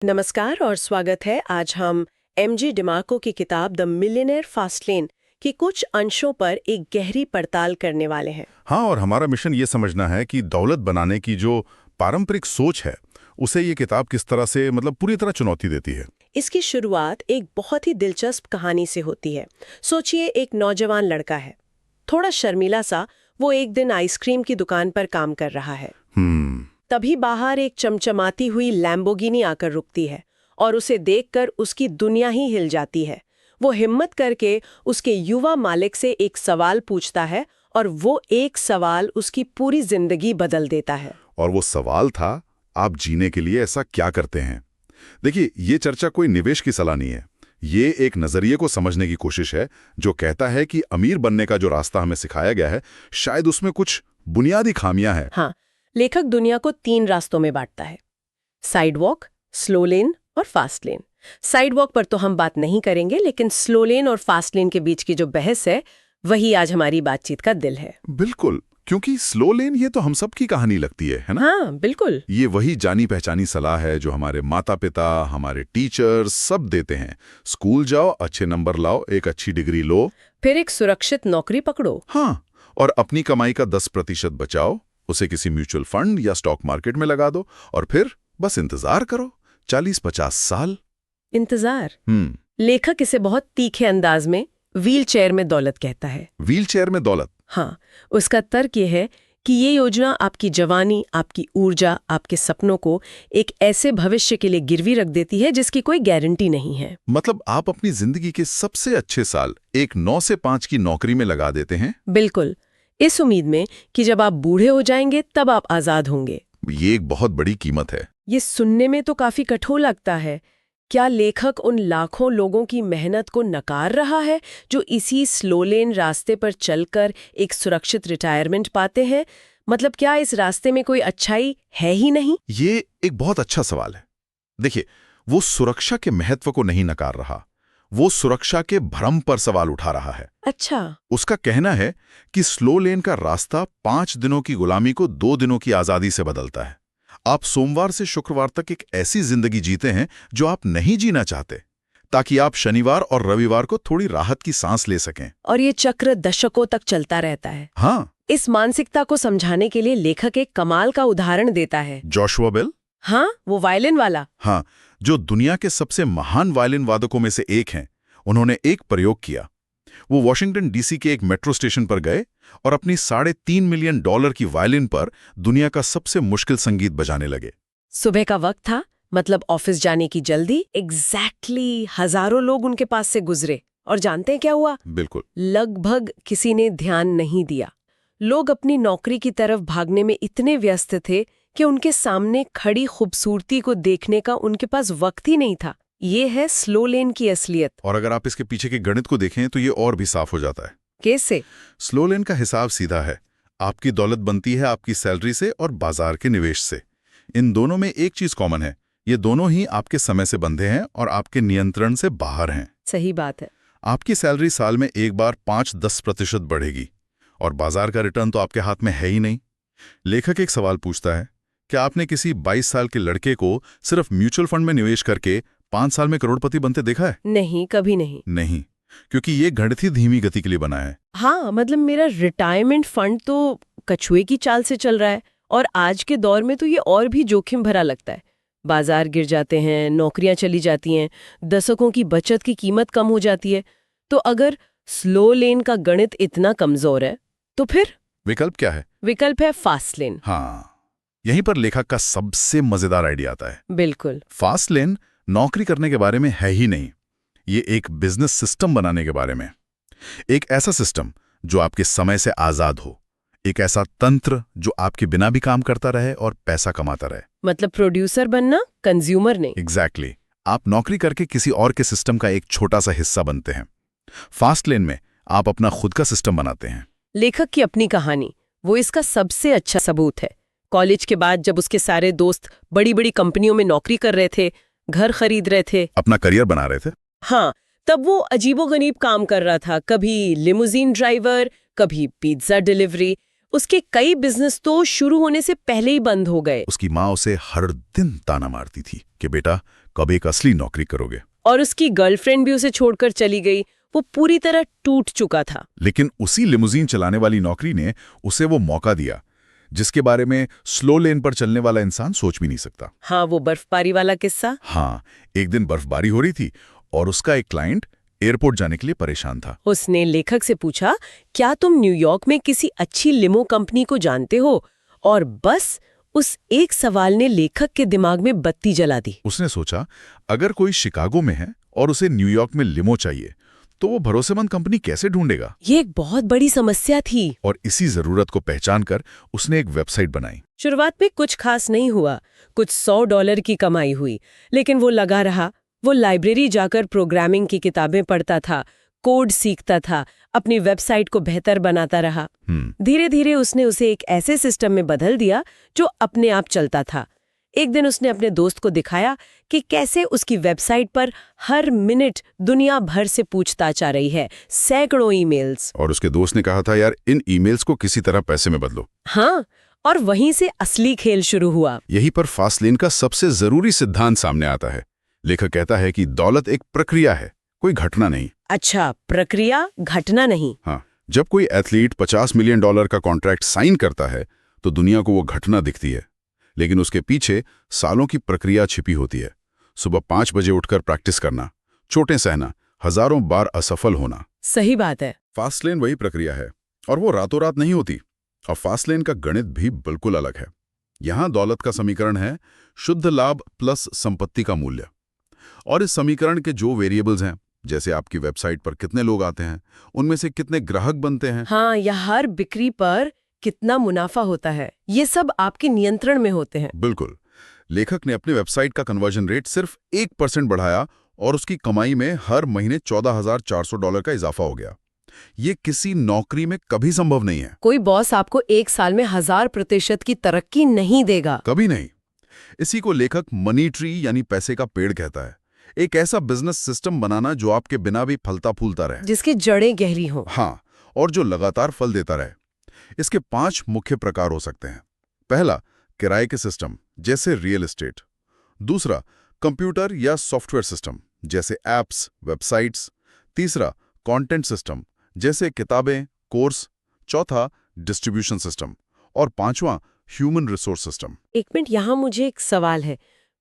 नमस्कार और स्वागत है। आज हम एमजी डिमार्को की किताब द मिलियनेयर फास्ट लेन की कुछ अंशों पर एक गहरी पड़ताल करने वाले हैं। हाँ, और हमारा मिशन ये समझना है कि दौलत बनाने की जो पारंपरिक सोच है उसे ये किताब किस तरह से पूरी तरह चुनौती देती है। इसकी शुरुआत एक बहुत ही दिलचस्प कहानी से होती है। सोचिए, एक नौजवान लड़का है, थोड़ा शर्मीला सा। वो एक दिन आइसक्रीम की दुकान पर काम कर रहा है। तभी बाहर एक चमचमाती हुई लैम्बोर्गिनी आकर रुकती है और उसे देखकर उसकी दुनिया ही हिल जाती है। वो हिम्मत करके उसके युवा मालिक से एक सवाल पूछता है और वो एक सवाल उसकी पूरी जिंदगी बदल देता है। और वो सवाल था, आप जीने के लिए ऐसा क्या करते हैं? देखिए, ये चर्चा कोई निवेश की सलाह नहीं है। ये एक नजरिए को समझने की कोशिश है जो कहता है कि अमीर बनने का जो रास्ता हमें सिखाया गया है, शायद उसमें कुछ बुनियादी खामियां हैं। हाँ, लेखक दुनिया को 3 रास्तों में बांटता है: साइडवॉक, स्लो लेन और फास्ट लेन। साइडवॉक पर तो हम बात नहीं करेंगे, लेकिन स्लो लेन और फास्ट लेन के बीच की जो बहस है वही आज हमारी बातचीत का दिल है। बिल्कुल, क्योंकि स्लो लेन ये तो हम सब की कहानी लगती है ना? हाँ, बिल्कुल। ये वही जानी पहचानी सलाह है जो हमारे माता पिता, हमारे टीचर्स सब देते हैं। स्कूल जाओ, अच्छे नंबर लाओ, एक अच्छी डिग्री लो, फिर एक सुरक्षित नौकरी पकड़ो। हाँ, और अपनी कमाई का 10% बचाओ, उसे किसी म्यूचुअल फंड या स्टॉक मार्केट में लगा दो और फिर बस इंतजार करो 40-50 साल। इंतजार। लेखक इसे बहुत तीखे अंदाज में व्हील चेयर में दौलत कहता है। व्हील चेयर में दौलत? हाँ, उसका तर्क ये है कि ये योजना आपकी जवानी, आपकी ऊर्जा, आपके सपनों को एक ऐसे भविष्य के लिए गिरवी रख देती है जिसकी कोई गारंटी नहीं है। मतलब आप अपनी जिंदगी के सबसे अच्छे साल एक 9 से 5 की नौकरी में लगा देते हैं? बिल्कुल, इस उम्मीद में कि जब आप बूढ़े हो जाएंगे तब आप आजाद होंगे। ये एक बहुत बड़ी कीमत है। ये सुनने में तो काफी कठोर लगता है। क्या लेखक उन लाखों लोगों की मेहनत को नकार रहा है जो इसी स्लो लेन रास्ते पर चलकर एक सुरक्षित रिटायरमेंट पाते हैं? मतलब क्या इस रास्ते में कोई अच्छाई है ही नहीं? ये एक बहुत अच्छा सवाल है। देखिए, वो सुरक्षा के महत्व को नहीं नकार रहा, वो सुरक्षा के भ्रम पर सवाल उठा रहा है। अच्छा। उसका कहना है कि स्लो लेन का रास्ता 5 दिनों की गुलामी को 2 दिनों की आजादी से बदलता है। आप सोमवार से शुक्रवार तक एक ऐसी जिंदगी जीते हैं जो आप नहीं जीना चाहते, ताकि आप शनिवार और रविवार को थोड़ी राहत की सांस ले सकें। और ये चक्र दशकों तक चलता रहता है। हाँ, इस मानसिकता को समझाने के लिए लेखक एक कमाल का उदाहरण देता है। Joshua Bell? हाँ, वो वायलिन वाला। हाँ, जो दुनिया के सबसे महान वायलिन वादकों में से एक हैं। उन्होंने एक प्रयोग किया। वो वॉशिंगटन डीसी के एक मेट्रो स्टेशन पर गए और अपनी $3.5 मिलियन की वायलिन पर दुनिया का सबसे मुश्किल संगीत बजाने लगे। सुबह का वक्त था, मतलब ऑफिस जाने की जल्दी। एग्जैक्टली हजारों लोग उनके पास से गुजरे और जानते हैं क्या हुआ? बिल्कुल, लगभग किसी ने ध्यान नहीं दिया। लोग अपनी नौकरी की तरफ भागने में इतने व्यस्त थे कि उनके सामने खड़ी खूबसूरती को देखने का उनके पास वक्त ही नहीं था। ये है स्लो लेन की असलियत। और अगर आप इसके पीछे के गणित को देखें तो ये और भी साफ हो जाता है। कैसे? स्लो लेन का हिसाब सीधा है। आपकी दौलत बनती है आपकी सैलरी से और बाजार के निवेश से। इन दोनों में एक चीज कॉमन है, ये दोनों ही आपके समय से बंधे हैं और आपके नियंत्रण से बाहर हैं। सही बात है। आपकी सैलरी साल में एक बार 5-10% बढ़ेगी और बाजार का रिटर्न तो आपके हाथ में है ही नहीं। लेखक एक सवाल पूछता है, क्या आपने किसी 22 साल के लड़के को सिर्फ म्यूचुअल फंड में निवेश करके 5 साल में करोड़पति बनते देखा है? नहीं, कभी नहीं। नहीं, क्योंकि ये गणित ही धीमी गति के लिए बना है। हाँ, मतलब मेरा रिटायरमेंट फंड तो कछुए की चाल से चल रहा है और आज के दौर में तो ये और भी जोखिम भरा लगता है। बाजार गिर जाते हैं, नौकरियां चली जाती हैं, दशकों की बचत की कीमत कम हो जाती है। तो अगर स्लो लेन का गणित इतना कमजोर है तो फिर विकल्प क्या है? विकल्प है फास्ट लेन। हाँ, यहीं पर लेखक का सबसे मजेदार आइडिया आता है। बिल्कुल। फास्ट लेन नौकरी करने के बारे में है ही नहीं, ये एक बिजनेस सिस्टम बनाने के बारे में। एक ऐसा सिस्टम जो आपके समय से आजाद हो, एक ऐसा तंत्र जो आपके बिना भी काम करता रहे और पैसा कमाता रहे। मतलब प्रोड्यूसर बनना, कंज्यूमर नहीं। एग्जैक्टली। आप नौकरी करके किसी और के सिस्टम का एक छोटा सा हिस्सा बनते हैं। फास्ट लेन में आप अपना खुद का सिस्टम बनाते हैं। लेखक की अपनी कहानी वो इसका सबसे अच्छा सबूत है। कॉलेज के बाद जब उसके सारे दोस्त बड़ी बड़ी कंपनियों में नौकरी कर रहे थे, घर खरीद रहे थे, अपना करियर बना रहे थे, हाँ, तब वो अजीबोगरीब काम कर रहा था। कभी लिमुजीन ड्राइवर, कभी पिज्जा डिलीवरी। उसके कई बिजनेस तो शुरू होने से पहले ही बंद हो गए। उसकी माँ उसे हर दिन ताना मारती थी कि बेटा कब एक असली नौकरी करोगे। और उसकी गर्लफ्रेंड भी उसे छोड़कर चली गई। वो पूरी तरह टूट चुका था। लेकिन उसी लिमुजीन चलाने वाली नौकरी ने उसे वो मौका दिया जिसके बारे में स्लो लेन पर चलने वाला इंसान सोच भी नहीं सकता। हाँ, वो बर्फबारी वाला किस्सा। हाँ, एक दिन बर्फबारी हो रही थी और उसका एक क्लाइंट एयरपोर्ट जाने के लिए परेशान था। उसने लेखक से पूछा, क्या तुम न्यूयॉर्क में किसी अच्छी लिमो कंपनी को जानते हो? और बस उस एक सवाल ने लेखक के दिमाग में बत्ती जला दी। उसने सोचा, अगर कोई शिकागो में है और उसे न्यूयॉर्क में लिमो चाहिए तो वो भरोसेमंद कंपनी कैसे ढूंढेगा? ये एक बहुत बड़ी समस्या थी। और इसी जरूरत को पहचान कर उसने एक वेबसाइट बनाई। शुरुआत में कुछ खास नहीं हुआ, कुछ $100 की कमाई हुई, लेकिन वो लगा रहा। वो लाइब्रेरी जाकर प्रोग्रामिंग की किताबें पढ़ता था, कोड सीखता था, अपनी वेबसाइट को बेहतर बनाता रहा। धीरे धीरे उसने उसे एक ऐसे सिस्टम में बदल दिया जो अपने आप चलता था। एक दिन उसने अपने दोस्त को दिखाया कि कैसे उसकी वेबसाइट पर हर मिनट दुनिया भर से पूछताछ आ रही है, सैकड़ों ईमेल्स। और उसके दोस्त ने कहा था, यार इन ईमेल्स को किसी तरह पैसे में बदलो। हाँ, और वहीं से असली खेल शुरू हुआ। यहीं पर फास्टलेन का सबसे जरूरी सिद्धांत सामने आता है। लेखक कहता है कि दौलत एक प्रक्रिया है, कोई घटना नहीं। अच्छा, प्रक्रिया, घटना नहीं। हाँ, जब कोई एथलीट $50 मिलियन का कॉन्ट्रैक्ट साइन करता है तो दुनिया को वो घटना दिखती है, लेकिन उसके पीछे सालों की प्रक्रिया छिपी होती है। सुबह 5 बजे उठकर प्रैक्टिस करना, चोटें सहना, हजारों बार असफल होना। सही बात है। फास्टलेन वही प्रक्रिया है और वो रातों रात नहीं होती। और फास्टलेन का गणित भी बिल्कुल अलग है। यहां दौलत का समीकरण है शुद्ध लाभ प्लस संपत्ति का मूल्य। और इस समीकरण के जो वेरिएबल्स हैं, जैसे आपकी वेबसाइट पर कितने लोग आते हैं, उनमें से कितने ग्राहक बनते हैं, हाँ, या हर बिक्री पर कितना मुनाफा होता है, ये सब आपके नियंत्रण में होते हैं। बिल्कुल। लेखक ने अपनी वेबसाइट का कन्वर्जन रेट सिर्फ 1% बढ़ाया और उसकी कमाई में हर महीने $14,400 का इजाफा हो गया। ये किसी नौकरी में कभी संभव नहीं है। कोई बॉस आपको एक साल में 1000% की तरक्की नहीं देगा, कभी नहीं। इसी को लेखक मनी ट्री यानी पैसे का पेड़ कहता है। एक ऐसा बिजनेस सिस्टम बनाना जो आपके बिना भी फलता फूलता रहे, जिसकी जड़ें गहरी हों। हाँ, और जो लगातार फल देता रहे। इसके 5 मुख्य प्रकार हो सकते हैं। पहला, किराए के सिस्टम जैसे रियल एस्टेट। दूसरा, कंप्यूटर या सॉफ्टवेयर सिस्टम जैसे एप्स, वेबसाइट्स। तीसरा, कंटेंट सिस्टम जैसे किताबें, कोर्स। चौथा, डिस्ट्रीब्यूशन सिस्टम। और पांचवां, ह्यूमन रिसोर्स सिस्टम। एक मिनट, यहाँ मुझे एक सवाल है।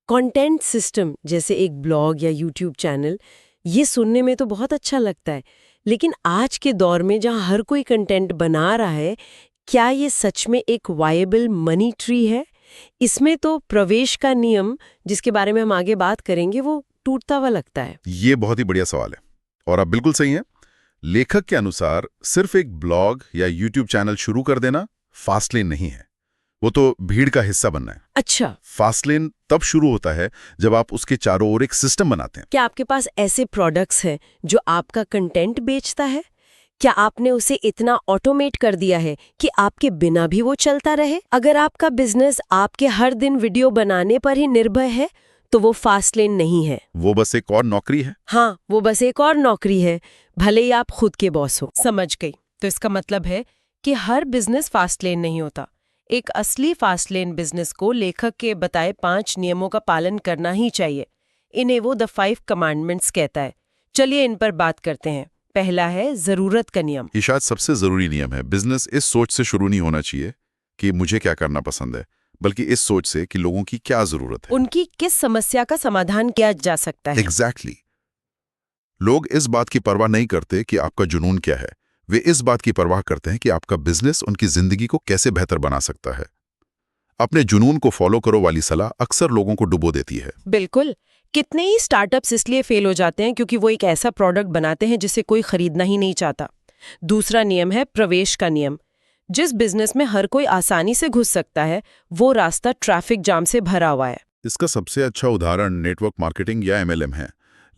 कंटेंट सिस्टम जैसे एक ब्लॉग या यूट्यूब चैनल, ये सुनने में तो बहुत अच्छा लगता है, लेकिन आज के दौर में जहाँ हर कोई कंटेंट बना रहा है, क्या ये सच में एक वायबल मनी ट्री है? इसमें तो प्रवेश का नियम, जिसके बारे में हम आगे बात करेंगे, वो टूटता हुआ लगता है। ये बहुत ही बढ़िया सवाल है और आप बिल्कुल सही हैं। लेखक के अनुसार सिर्फ एक ब्लॉग या यूट्यूब चैनल शुरू कर देना फास्टलेन नहीं है, वो तो भीड़ का हिस्सा बनना है। अच्छा, फास्टलेन तब शुरू होता है जब आप उसके चारों ओर एक सिस्टम बनाते हैं। क्या आपके पास ऐसे प्रोडक्ट्स हैं जो आपका कंटेंट बेचता है? क्या आपने उसे इतना ऑटोमेट कर दिया है कि आपके बिना भी वो चलता रहे? अगर आपका बिजनेस आपके हर दिन वीडियो बनाने पर ही निर्भर है, तो वो फास्टलेन नहीं है। वो बस एक और नौकरी है। हाँ, वो बस एक और नौकरी है, भले ही आप खुद के बॉस हो। समझ गई। तो इसका मतलब है कि हर बिजनेस फास्टलेन नहीं होता। एक असली फास्टलेन बिजनेस को लेखक के बताए 5 नियमों का पालन करना ही चाहिए। इन्हें वो द 5 कमांडमेंट्स कहता है। चलिए इन पर बात करते हैं। पहला है जरूरत का नियम। ये शायद सबसे जरूरी नियम है। बिजनेस इस सोच से शुरू नहीं होना चाहिए कि मुझे क्या करना पसंद है, बल्कि इस सोच से कि लोगों की क्या जरूरत है, उनकी किस समस्या का समाधान किया जा सकता है। एग्जैक्टली। लोग इस बात की परवाह नहीं करते कि आपका जुनून क्या है, वे इस बात की परवाह करते हैं कि आपका बिजनेस उनकी जिंदगी को कैसे बेहतर बना सकता है। अपने जुनून को फॉलो करो वाली सलाह अक्सर लोगों को डुबो देती है। बिल्कुल। कितने ही स्टार्टअप्स इसलिए फेल हो जाते हैं क्योंकि वो एक ऐसा प्रोडक्ट बनाते हैं जिसे कोई खरीदना ही नहीं चाहता। दूसरा नियम है प्रवेश का नियम। जिस बिजनेस में हर कोई आसानी से घुस सकता है, वो रास्ता ट्रैफिक जाम से भरा हुआ है। इसका सबसे अच्छा उदाहरण नेटवर्क मार्केटिंग या MLM है।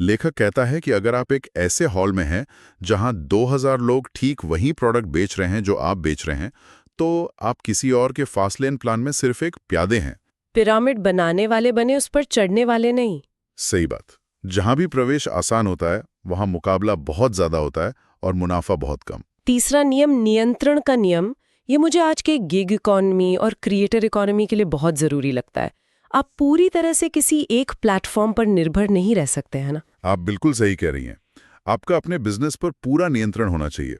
लेखक कहता है कि अगर आप एक ऐसे हॉल में हैं जहां 2000 लोग ठीक वही प्रोडक्ट बेच रहे हैं जो आप बेच रहे हैं, तो आप किसी और के फास्टलेन प्लान में सिर्फ एक प्यादे हैं। पिरामिड बनाने वाले बने, उस पर चढ़ने वाले नहीं। सही बात। जहां भी प्रवेश आसान होता है वहां मुकाबला बहुत ज्यादा होता है और मुनाफा बहुत कम। तीसरा नियम नियंत्रण का नियम। ये मुझे आज के गिग इकोनॉमी और क्रिएटर इकोनॉमी के लिए बहुत जरूरी लगता है। आप पूरी तरह से किसी एक प्लेटफॉर्म पर निर्भर नहीं रह सकते, है ना? आप बिल्कुल सही कह रही हैं। आपका अपने बिजनेस पर पूरा नियंत्रण होना चाहिए।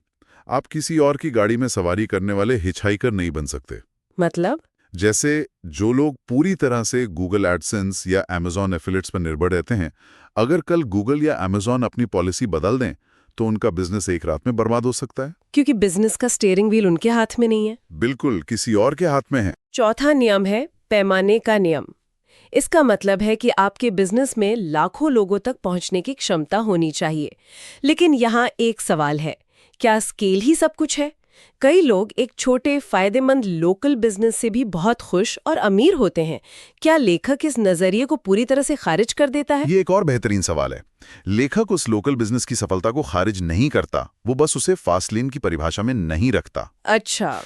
आप किसी और की गाड़ी में सवारी करने वाले हिचहाइकर नहीं बन सकते। मतलब? जैसे जो लोग पूरी तरह से गूगल एडसेंस या Amazon एफिलिएट्स पर निर्भर रहते हैं, अगर कल गूगल या Amazon अपनी पॉलिसी बदल दें तो उनका बिजनेस एक रात में बर्बाद हो सकता है। क्योंकि बिजनेस का स्टीयरिंग व्हील उनके हाथ में नहीं है। बिल्कुल, किसी और के हाथ में है। चौथा नियम है पैमाने का नियम। इसका मतलब है कि आपके बिजनेस में लाखों लोगों तक पहुंचने की क्षमता होनी चाहिए। लेकिन यहाँ एक सवाल है, क्या स्केल ही सब कुछ है? कई लोग एक छोटे फायदेमंद लोकल बिजनेस से भी बहुत खुश और अमीर होते हैं। क्या लेखक इस नजरिए को पूरी तरह से खारिज कर देता है? ये एक और बेहतरीन सवाल है। लेखक उस लोकल बिजनेस की सफलता को खारिज नहीं करता, वो बस उसे फास्ट लेन की परिभाषा में नहीं रखता। अच्छा।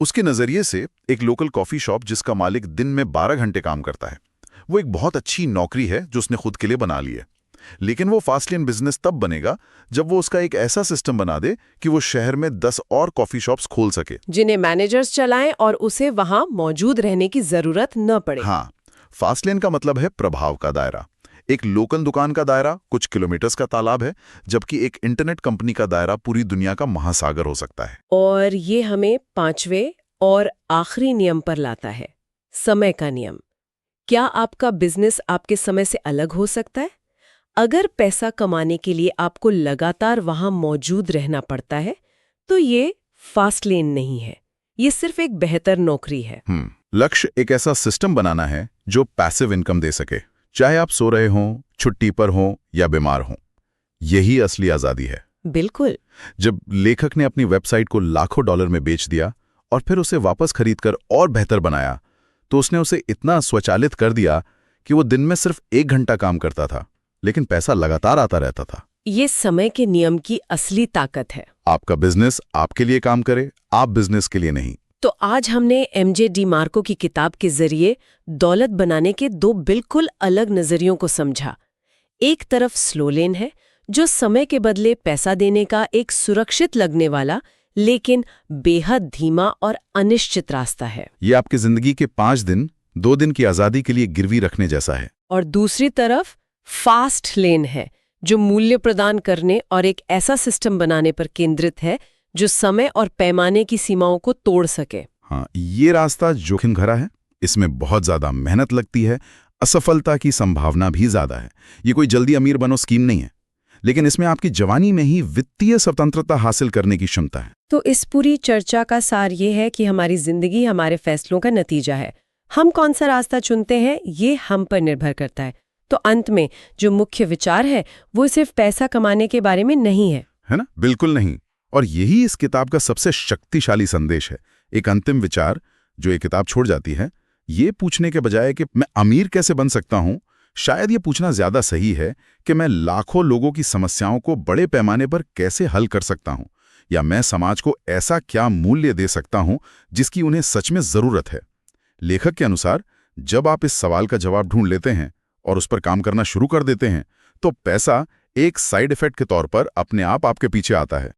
उसके नजरिए से एक लोकल कॉफी शॉप जिसका मालिक दिन में 12 घंटे काम करता है, वो एक बहुत अच्छी नौकरी है जो उसने खुद के लिए बना ली है। लेकिन वो फास्ट लेन बिजनेस तब बनेगा जब वो उसका एक ऐसा सिस्टम बना दे कि वो शहर में 10 और कॉफी शॉप्स खोल सके, जिन्हें मैनेजर्स चलाएं और उसे वहां मौजूद रहने की जरूरत न पड़े। हाँ, फास्ट लेन का मतलब है प्रभाव का दायरा। एक लोकल दुकान का दायरा कुछ किलोमीटर्स का तालाब है, जबकि एक इंटरनेट कंपनी का दायरा पूरी दुनिया का महासागर हो सकता है। और ये हमें पांचवें और आखिरी नियम पर लाता है, समय का नियम। क्या आपका बिजनेस आपके समय से अलग हो सकता है? अगर पैसा कमाने के लिए आपको लगातार वहां मौजूद रहना पड़ता है, तो ये फास्ट लेन नहीं है, ये सिर्फ एक बेहतर नौकरी है। लक्ष्य एक ऐसा सिस्टम बनाना है जो पैसिव इनकम दे सके, चाहे आप सो रहे हों, छुट्टी पर हों या बीमार हों। यही असली आजादी है। बिल्कुल। जब लेखक ने अपनी वेबसाइट को लाखों डॉलर में बेच दिया और फिर उसे वापस खरीदकर और बेहतर बनाया, तो उसने उसे इतना स्वचालित कर दिया कि वो दिन में सिर्फ 1 घंटा काम करता था, लेकिन पैसा लगातार आता रहता था। ये समय के नियम की असली ताकत है। आपका बिजनेस आपके लिए काम करे, आप बिजनेस के लिए नहीं। तो आज हमने MJ डिमार्को की किताब के जरिए दौलत बनाने के 2 बिल्कुल अलग नजरियों को समझा। एक तरफ स्लो लेन है, जो समय के बदले पैसा देने का एक सुरक्षित लगने वाला लेकिन बेहद धीमा और अनिश्चित रास्ता है। ये आपकी जिंदगी के 5 दिन, 2 दिन की आजादी के लिए गिरवी रखने जैसा है। और दूसरी तरफ फास्ट लेन है, जो मूल्य प्रदान करने और एक ऐसा सिस्टम बनाने पर केंद्रित है जो समय और पैमाने की सीमाओं को तोड़ सके। हाँ, ये रास्ता जोखिम भरा है, इसमें बहुत ज्यादा मेहनत लगती है, असफलता की संभावना भी ज्यादा है। ये कोई जल्दी अमीर बनो स्कीम नहीं है, लेकिन इसमें आपकी जवानी में ही वित्तीय स्वतंत्रता हासिल करने की क्षमता है। तो इस पूरी चर्चा का सार ये है कि हमारी जिंदगी हमारे फैसलों का नतीजा है। हम कौन सा रास्ता चुनते हैं, ये हम पर निर्भर करता है। तो अंत में जो मुख्य विचार है वो सिर्फ पैसा कमाने के बारे में नहीं है ना? बिल्कुल नहीं। और यही इस किताब का सबसे शक्तिशाली संदेश है। एक अंतिम विचार जो ये किताब छोड़ जाती है, ये पूछने के बजाय कि मैं अमीर कैसे बन सकता हूं, शायद ये पूछना ज्यादा सही है कि मैं लाखों लोगों की समस्याओं को बड़े पैमाने पर कैसे हल कर सकता हूं, या मैं समाज को ऐसा क्या मूल्य दे सकता हूं जिसकी उन्हें सच में जरूरत है। लेखक के अनुसार जब आप इस सवाल का जवाब ढूंढ लेते हैं और उस पर काम करना शुरू कर देते हैं, तो पैसा एक साइड इफेक्ट के तौर पर अपने आप आपके पीछे आता है।